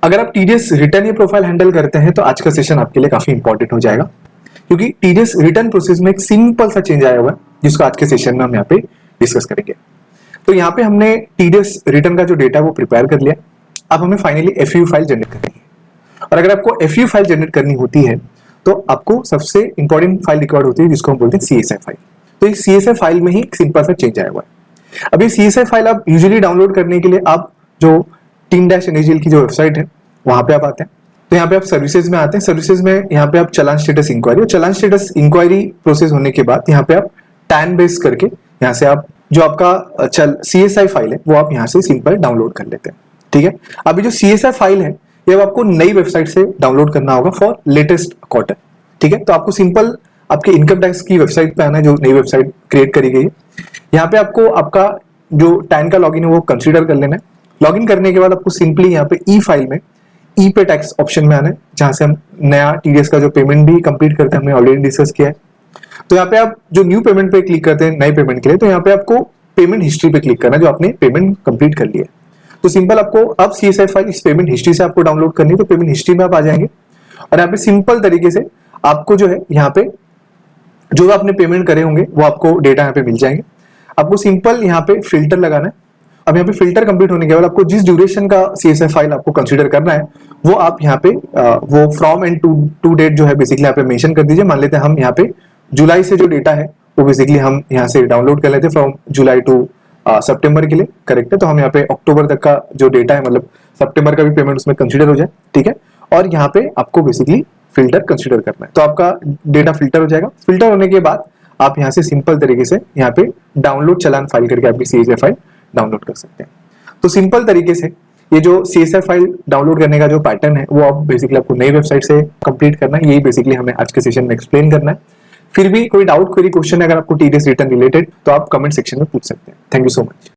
अगर आप TDS return या प्रोफाइल हैंडल करते हैं तो आज का सेशन आपके लिए काफी इंपॉर्टेंट हो जाएगा, क्योंकि टीडीएस रिटर्न प्रोसेस में एक सिंपल सा चेंज आया हुआ है जिसको आज के सेशन में हम यहाँ पे डिस्कस करेंगे। तो यहाँ पे हमने टीडीएस रिटर्न का जो डेटा वो प्रिपेयर कर लिया। अब हमें फाइनली एफयू फाइल जनरेट करनी है, और अगर आपको एफयू फाइल जनरेट करनी होती है तो आपको सबसे इंपॉर्टेंट फाइल रिक्वायर्ड होती है जिसको हम बोलते हैं सीएसआई फाइल। तो इस सीएसआई फाइल में ही एक सिंपल सा चेंज आया हुआ है। अब ये सीएसआई फाइल आप यूजुअली डाउनलोड करने के लिए आप जो team-NAGL की जो वेबसाइट है वहां पे आप आते हैं। तो यहाँ पे आप सर्विसेज में आते हैं। सर्विसेज में यहाँ पे आप चलान स्टेटस इंक्वायरी, और चलान स्टेटस इंक्वायरी प्रोसेस होने के बाद यहाँ पे आप टैन बेस करके यहाँ से आप जो आपका सीएसआई फाइल है वो आप यहाँ से सिंपल डाउनलोड कर लेते हैं। ठीक है, अभी जो सीएसआई फाइल है ये अब आपको नई वेबसाइट से डाउनलोड करना होगा फॉर लेटेस्ट क्वार्टर। ठीक है, तो आपको सिंपल आपके इनकम टैक्स की वेबसाइट पे आना है, जो नई वेबसाइट क्रिएट करी गई है। यहाँ पे आपको आपका जो टैन का लॉगिन है वो कंसीडर कर लेना है। लॉगिन करने के बाद आपको सिंपली यहाँ पे ई फाइल में ई पे टैक्स ऑप्शन में आना है, जहां से हम नया टीडीएस का जो पेमेंट भी कंप्लीट करते हैं, हमने ऑलरेडी डिस्कस किया है। तो यहाँ पे आप जो न्यू पेमेंट पे क्लिक करते हैं नए पेमेंट के लिए, तो यहाँ पे आपको पेमेंट हिस्ट्री पे क्लिक करना है जो आपने पेमेंट कंप्लीट कर लिया है। तो सिंपल आपको अब सीएसआई फाइल इस पेमेंट हिस्ट्री से आपको डाउनलोड करनी है, तो पेमेंट हिस्ट्री में आप आ जाएंगे और यहाँ पे सिंपल तरीके से आपको जो है यहाँ पे जो आपने पेमेंट करे होंगे वो आपको डेटा यहाँ पे मिल जाएंगे। आपको सिंपल यहाँ पे फिल्टर लगाना है। अब यहाँ पे फिल्टर कंप्लीट होने के बाद आपको जिस ड्यूरेशन का सीएसआई फाइल आपको कंसीडर करना है वो आप यहाँ पे वो फ्रॉम एंड टू डेट जो है बेसिकली यहाँ पे मेंशन कर दीजिए। मान लेते हैं हम यहाँ पे जुलाई से जो डेटा है वो बेसिकली हम यहाँ से डाउनलोड कर लेते हैं फ्रॉम जुलाई टू सितंबर के लिए, करेक्ट है। तो हम यहाँ पे अक्टूबर तक का जो डेटा है, मतलब सितंबर का भी पेमेंट उसमें कंसीडर हो जाए। ठीक है, और यहाँ पे आपको बेसिकली फिल्टर कंसीडर करना है, तो आपका डेटा फिल्टर हो जाएगा। फिल्टर होने के बाद आप यहाँ से सिंपल तरीके से यहाँ पे डाउनलोड चलान फाइल करके आपकी सीएसआई फाइल डाउनलोड कर सकते हैं। तो सिंपल तरीके से ये जो सीएसआई फाइल डाउनलोड करने का जो पैटर्न है वो आप बेसिकली आपको नई वेबसाइट से कंप्लीट करना है। यही बेसिकली हमें आज के सेशन में एक्सप्लेन करना है। फिर भी कोई डाउट, क्वेरी, क्वेश्चन अगर आपको टीडीएस रिटर्न रिलेटेड तो आप कमेंट सेक्शन में पूछ सकते हैं। Thank you so much.